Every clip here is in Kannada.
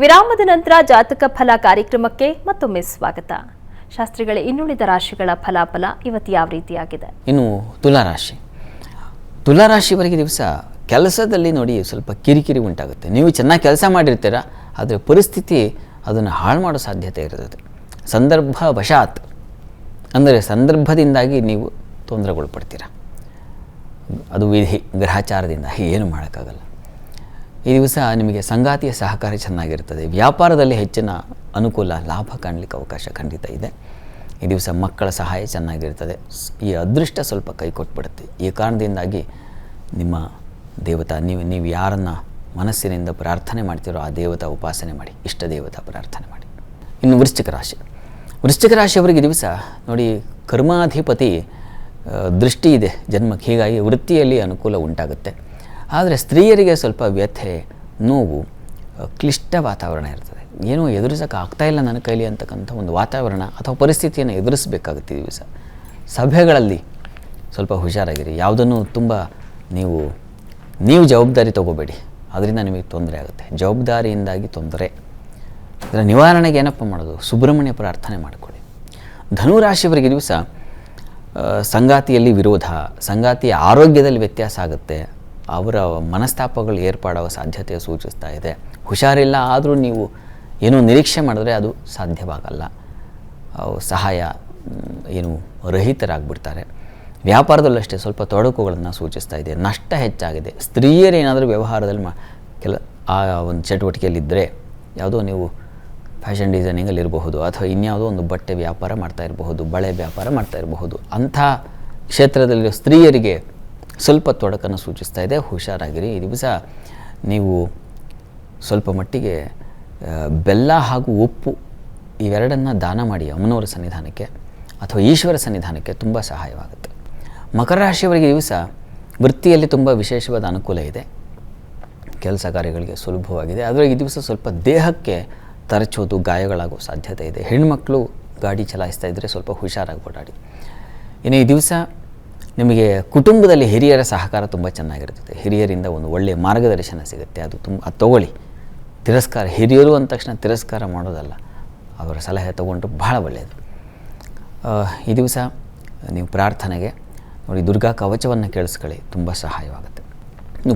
ವಿರಾಮದ ನಂತರ ಜಾತಕ ಫಲ ಕಾರ್ಯಕ್ರಮಕ್ಕೆ ಮತ್ತೊಮ್ಮೆ ಸ್ವಾಗತ. ಶಾಸ್ತ್ರಿಗಳೇ, ಇನ್ನುಳಿದ ರಾಶಿಗಳ ಫಲಾಫಲ ಇವತ್ತು ಯಾವ ರೀತಿಯಾಗಿದೆ? ಇನ್ನು ತುಲಾರಾಶಿವರೆಗೆ ದಿವಸ ಕೆಲಸದಲ್ಲಿ ನೋಡಿ ಸ್ವಲ್ಪ ಕಿರಿಕಿರಿ ಉಂಟಾಗುತ್ತೆ. ನೀವು ಚೆನ್ನಾಗಿ ಕೆಲಸ ಮಾಡಿರ್ತೀರ, ಆದರೆ ಪರಿಸ್ಥಿತಿ ಅದನ್ನು ಹಾಳು ಮಾಡೋ ಸಾಧ್ಯತೆ ಇರ್ತದೆ. ಸಂದರ್ಭವಶಾತ್ ಅಂದರೆ ಸಂದರ್ಭದಿಂದಾಗಿ ನೀವು ತೊಂದರೆಗೊಳಪಡ್ತೀರ. ಅದು ವಿಧಿ ಗ್ರಹಚಾರದಿಂದ ಏನು ಮಾಡೋಕ್ಕಾಗಲ್ಲ. ಈ ದಿವಸ ನಿಮಗೆ ಸಂಗಾತಿಯ ಸಹಕಾರ ಚೆನ್ನಾಗಿರ್ತದೆ. ವ್ಯಾಪಾರದಲ್ಲಿ ಹೆಚ್ಚಿನ ಅನುಕೂಲ, ಲಾಭ ಕಾಣಲಿಕ್ಕೆ ಅವಕಾಶ ಖಂಡಿತ ಇದೆ. ಈ ದಿವಸ ಮಕ್ಕಳ ಸಹಾಯ ಚೆನ್ನಾಗಿರ್ತದೆ. ಈ ಅದೃಷ್ಟ ಸ್ವಲ್ಪ ಕೈ ಕೊಟ್ಬಿಡುತ್ತೆ. ಈ ಕಾರಣದಿಂದಾಗಿ ನಿಮ್ಮ ದೇವತಾ ನೀವು ಯಾರನ್ನು ಮನಸ್ಸಿನಿಂದ ಪ್ರಾರ್ಥನೆ ಮಾಡ್ತೀರೋ ಆ ದೇವತಾ ಉಪಾಸನೆ ಮಾಡಿ, ಇಷ್ಟ ದೇವತಾ ಪ್ರಾರ್ಥನೆ ಮಾಡಿ. ಇನ್ನು ವೃಶ್ಚಿಕ ರಾಶಿಯವರಿಗೆ ದಿವಸ ನೋಡಿ ಕರ್ಮಾಧಿಪತಿ ದೃಷ್ಟಿ ಇದೆ ಜನ್ಮಕ್ಕೆ, ಹೀಗಾಗಿ ವೃತ್ತಿಯಲ್ಲಿ ಅನುಕೂಲ ಉಂಟಾಗುತ್ತೆ. ಆದರೆ ಸ್ತ್ರೀಯರಿಗೆ ಸ್ವಲ್ಪ ವ್ಯಥೆ, ನೋವು, ಕ್ಲಿಷ್ಟ ವಾತಾವರಣ ಇರ್ತದೆ. ಏನೋ ಎದುರಿಸೋಕೆ ಆಗ್ತಾಯಿಲ್ಲ ನನ್ನ ಕೈಲಿ ಅಂತಕ್ಕಂಥ ಒಂದು ವಾತಾವರಣ ಅಥವಾ ಪರಿಸ್ಥಿತಿಯನ್ನು ಎದುರಿಸಬೇಕಾಗುತ್ತೆ. ಈ ದಿವಸ ಸಭೆಗಳಲ್ಲಿ ಸ್ವಲ್ಪ ಹುಷಾರಾಗಿರಿ. ಯಾವುದನ್ನು ತುಂಬ ನೀವು ಜವಾಬ್ದಾರಿ ತಗೋಬೇಡಿ, ಅದರಿಂದ ನಿಮಗೆ ತೊಂದರೆ ಆಗುತ್ತೆ. ಜವಾಬ್ದಾರಿಯಿಂದಾಗಿ ತೊಂದರೆ. ಇದರ ನಿವಾರಣೆಗೆ ಏನಪ್ಪ ಮಾಡೋದು? ಸುಬ್ರಹ್ಮಣ್ಯ ಪ್ರಾರ್ಥನೆ ಮಾಡಿಕೊಳ್ಳಿ. ಧನುರಾಶಿಯವರಿಗೆ ದಿವಸ ಸಂಗಾತಿಯಲ್ಲಿ ವಿರೋಧ, ಸಂಗಾತಿಯ ಆರೋಗ್ಯದಲ್ಲಿ ವ್ಯತ್ಯಾಸ ಆಗುತ್ತೆ. ಅವರ ಮನಸ್ತಾಪಗಳು ಏರ್ಪಾಡುವ ಸಾಧ್ಯತೆ ಸೂಚಿಸ್ತಾ ಇದೆ. ಹುಷಾರಿಲ್ಲ ಆದರೂ ನೀವು ಏನೋ ನಿರೀಕ್ಷೆ ಮಾಡಿದ್ರೆ ಅದು ಸಾಧ್ಯವಾಗಲ್ಲ. ಸಹಾಯ ರಹಿತರಾಗ್ಬಿಡ್ತಾರೆ. ವ್ಯಾಪಾರದಲ್ಲಷ್ಟೇ ಸ್ವಲ್ಪ ತೊಡಕುಗಳನ್ನು ಸೂಚಿಸ್ತಾ ಇದೆ. ನಷ್ಟ ಹೆಚ್ಚಾಗಿದೆ. ಸ್ತ್ರೀಯರೇನಾದರೂ ವ್ಯವಹಾರದಲ್ಲಿ ಒಂದು ಚಟುವಟಿಕೆಯಲ್ಲಿದ್ದರೆ, ಯಾವುದೋ ನೀವು ಫ್ಯಾಷನ್ ಡಿಸೈನಿಂಗಲ್ಲಿರಬಹುದು ಅಥವಾ ಇನ್ಯಾವುದೋ ಒಂದು ಬಟ್ಟೆ ವ್ಯಾಪಾರ ಮಾಡ್ತಾ ಇರಬಹುದು, ಬಳೆ ವ್ಯಾಪಾರ ಮಾಡ್ತಾ ಇರಬಹುದು, ಅಂಥ ಕ್ಷೇತ್ರದಲ್ಲಿರೋ ಸ್ತ್ರೀಯರಿಗೆ ಸ್ವಲ್ಪ ತೊಡಕನ್ನು ಸೂಚಿಸ್ತಾ ಇದೆ. ಹುಷಾರಾಗಿರಿ. ಈ ದಿವಸ ನೀವು ಸ್ವಲ್ಪ ಮಟ್ಟಿಗೆ ಬೆಲ್ಲ ಹಾಗೂ ಉಪ್ಪು ಇವೆರಡನ್ನು ದಾನ ಮಾಡಿ ಅಮ್ಮನವರ ಸನ್ನಿಧಾನಕ್ಕೆ ಅಥವಾ ಈಶ್ವರ ಸನ್ನಿಧಾನಕ್ಕೆ ತುಂಬ ಸಹಾಯವಾಗುತ್ತೆ. ಮಕರ ರಾಶಿಯವರಿಗೆ ದಿವಸ ವೃತ್ತಿಯಲ್ಲಿ ತುಂಬ ವಿಶೇಷವಾದ ಅನುಕೂಲ ಇದೆ. ಕೆಲಸ ಕಾರ್ಯಗಳಿಗೆ ಸುಲಭವಾಗಿದೆ. ಆದರೆ ಈ ದಿವಸ ಸ್ವಲ್ಪ ದೇಹಕ್ಕೆ ತರಚೋದು, ಗಾಯಗಳಾಗೋ ಸಾಧ್ಯತೆ ಇದೆ. ಹೆಣ್ಮಕ್ಳು ಗಾಡಿ ಚಲಾಯಿಸ್ತಾ ಇದ್ದರೆ ಸ್ವಲ್ಪ ಹುಷಾರಾಗಿ ಓಡಾಡಿ. ಇನ್ನು ಈ ದಿವಸ ನಿಮಗೆ ಕುಟುಂಬದಲ್ಲಿ ಹಿರಿಯರ ಸಹಕಾರ ತುಂಬ ಚೆನ್ನಾಗಿರ್ತದೆ. ಹಿರಿಯರಿಂದ ಒಂದು ಒಳ್ಳೆಯ ಮಾರ್ಗದರ್ಶನ ಸಿಗುತ್ತೆ. ಅದು ತಗೊಳ್ಳಿ. ಹಿರಿಯರು ಅಂದ ತಕ್ಷಣ ತಿರಸ್ಕಾರ ಮಾಡೋದಲ್ಲ, ಅವರ ಸಲಹೆ ತಗೊಂಡ್ರು ಬಹಳ ಒಳ್ಳೆಯದು. ಈ ದಿವಸ ನೀವು ಪ್ರಾರ್ಥನೆಗೆ ನೋಡಿ ದುರ್ಗಾ ಕವಚವನ್ನು ಕೇಳಿಸ್ಕೊಳ್ಳಿ, ತುಂಬ ಸಹಾಯವಾಗುತ್ತೆ. ಇನ್ನು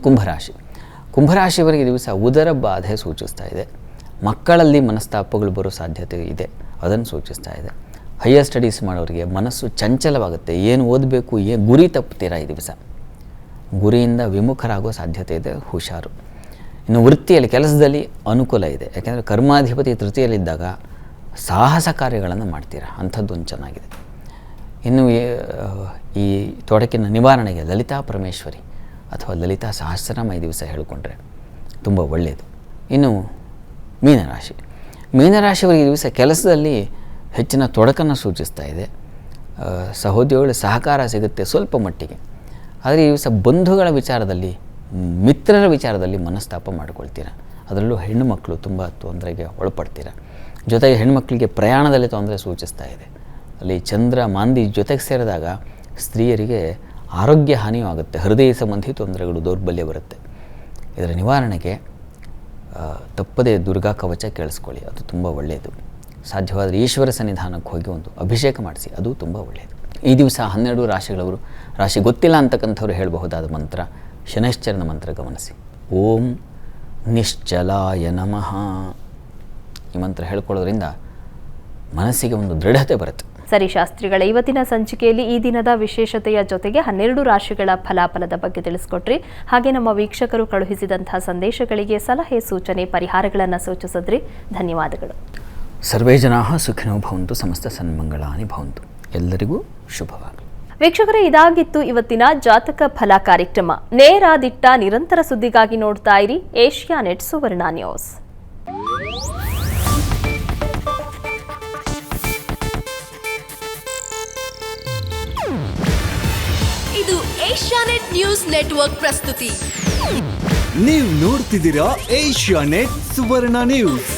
ಕುಂಭರಾಶಿಯವರಿಗೆ ದಿವಸ ಉದರ ಬಾಧೆ ಸೂಚಿಸ್ತಾ ಇದೆ. ಮಕ್ಕಳಲ್ಲಿ ಮನಸ್ತಾಪಗಳು ಬರೋ ಸಾಧ್ಯತೆ ಇದೆ, ಅದನ್ನು ಸೂಚಿಸ್ತಾ ಇದೆ. ಹೈಯರ್ ಸ್ಟಡೀಸ್ ಮಾಡೋರಿಗೆ ಮನಸ್ಸು ಚಂಚಲವಾಗುತ್ತೆ. ಏನು ಓದಬೇಕು, ಗುರಿ ತಪ್ಪುತ್ತೀರಾ. ಈ ದಿವಸ ಗುರಿಯಿಂದ ವಿಮುಖರಾಗೋ ಸಾಧ್ಯತೆ ಇದೆ, ಹುಷಾರು. ಇನ್ನು ವೃತ್ತಿಯಲ್ಲಿ, ಕೆಲಸದಲ್ಲಿ ಅನುಕೂಲ ಇದೆ. ಯಾಕೆಂದರೆ ಕರ್ಮಾಧಿಪತಿ ತೃತೀಯಲ್ಲಿದ್ದಾಗ ಸಾಹಸ ಕಾರ್ಯಗಳನ್ನು ಮಾಡ್ತೀರಾ, ಅಂಥದ್ದೊಂದು ಚೆನ್ನಾಗಿದೆ. ಇನ್ನು ಈ ತೊಡಕಿನ ನಿವಾರಣೆಗೆ ಲಲಿತಾ ಪರಮೇಶ್ವರಿ ಅಥವಾ ಲಲಿತಾ ಸಹಸ್ರನಾಮ ಈ ದಿವಸ ಹೇಳಿಕೊಂಡ್ರೆ ತುಂಬ ಒಳ್ಳೆಯದು. ಇನ್ನು ಮೀನರಾಶಿಯವರಿಗೆ ಈ ದಿವಸ ಕೆಲಸದಲ್ಲಿ ಹೆಚ್ಚಿನ ತೊಡಕನ್ನು ಸೂಚಿಸ್ತಾ ಇದೆ. ಸಹೋದ್ಯೋಗಿಗಳ ಸಹಕಾರ ಸಿಗುತ್ತೆ ಸ್ವಲ್ಪ ಮಟ್ಟಿಗೆ. ಆದರೆ ಈ ದಿವಸ ಬಂಧುಗಳ ವಿಚಾರದಲ್ಲಿ, ಮಿತ್ರರ ವಿಚಾರದಲ್ಲಿ ಮನಸ್ತಾಪ ಮಾಡಿಕೊಳ್ತೀರ. ಅದರಲ್ಲೂ ಹೆಣ್ಣು ಮಕ್ಕಳು ತುಂಬ ತೊಂದರೆಗೆ ಒಳಪಡ್ತೀರ. ಜೊತೆಗೆ ಹೆಣ್ಣುಮಕ್ಕಳಿಗೆ ಪ್ರಯಾಣದಲ್ಲಿ ತೊಂದರೆ ಸೂಚಿಸ್ತಾ ಇದೆ. ಅಲ್ಲಿ ಚಂದ್ರ ಮಾಂದಿ ಜೊತೆಗೆ ಸೇರಿದಾಗ ಸ್ತ್ರೀಯರಿಗೆ ಆರೋಗ್ಯ ಹಾನಿಯೂ ಆಗುತ್ತೆ. ಹೃದಯ ಸಂಬಂಧಿ ತೊಂದರೆಗಳು, ದೌರ್ಬಲ್ಯ ಬರುತ್ತೆ. ಇದರ ನಿವಾರಣೆಗೆ ತಪ್ಪದೇ ದುರ್ಗಾ ಕವಚ ಕೇಳಿಸ್ಕೊಳ್ಳಿ, ಅದು ತುಂಬ ಒಳ್ಳೆಯದು. ಸಾಧ್ಯವಾದರೆ ಈಶ್ವರ ಸನ್ನಿಧಾನಕ್ಕೆ ಹೋಗಿ ಒಂದು ಅಭಿಷೇಕ ಮಾಡಿಸಿ, ಅದು ತುಂಬ ಒಳ್ಳೆಯದು. ಈ ದಿವಸ 12 ರಾಶಿಗಳವರು, ರಾಶಿ ಗೊತ್ತಿಲ್ಲ ಅಂತಕ್ಕಂಥವ್ರು ಹೇಳಬಹುದಾದ ಮಂತ್ರ ಶನೈಶ್ಚರನ ಮಂತ್ರ ಗಮನಿಸಿ. ಓಂ ನಿಶ್ಚಲಾಯ ನಮಃ. ಈ ಮಂತ್ರ ಹೇಳ್ಕೊಳ್ಳೋದ್ರಿಂದ ಮನಸ್ಸಿಗೆ ಒಂದು ದೃಢತೆ ಬರುತ್ತೆ. ಸರಿ ಶಾಸ್ತ್ರಿಗಳ, ಇವತ್ತಿನ ಸಂಚಿಕೆಯಲ್ಲಿ ಈ ದಿನದ ವಿಶೇಷತೆಯ ಜೊತೆಗೆ 12 ರಾಶಿಗಳ ಫಲಾಫಲದ ಬಗ್ಗೆ ತಿಳಿಸ್ಕೊಟ್ರಿ. ಹಾಗೆ ನಮ್ಮ ವೀಕ್ಷಕರು ಕಳುಹಿಸಿದಂತಹ ಸಂದೇಶಗಳಿಗೆ ಸಲಹೆ, ಸೂಚನೆ, ಪರಿಹಾರಗಳನ್ನು ಸೂಚಿಸಿದ್ರಿ. ಧನ್ಯವಾದಗಳು. ಸರ್ವೇ ಜನಾಃ ಸುಖಿನೋ ಭವಂತು, ಸಮಸ್ತ ಸನ್ಮಂಗಳಾನಿ ಭವಂತು. ಎಲ್ಲರಿಗೂ ಶುಭವಾಗಲಿ. ವೀಕ್ಷಕರೇ, ಇದಾಗಿತ್ತು ಇವತ್ತಿನ ಜಾತಕ ಫಲ ಕಾರ್ಯಕ್ರಮ. ನೇರ ದಿಟ್ಟ ನಿರಂತರ ಸುದ್ದಿಗಾಗಿ ನೋಡ್ತಾ ಇರಿ ಏಷ್ಯಾನೆಟ್ ಸುವರ್ಣ ನ್ಯೂಸ್. ಇದು ಏಷ್ಯಾನೆಟ್ ನ್ಯೂಸ್ ನೆಟ್ವರ್ಕ್ ಪ್ರಸ್ತುತಿ. ನೀವು ನೋಡ್ತಿದ್ದೀರಾ ಏಷ್ಯಾನೆಟ್ ಸುವರ್ಣ ನ್ಯೂಸ್.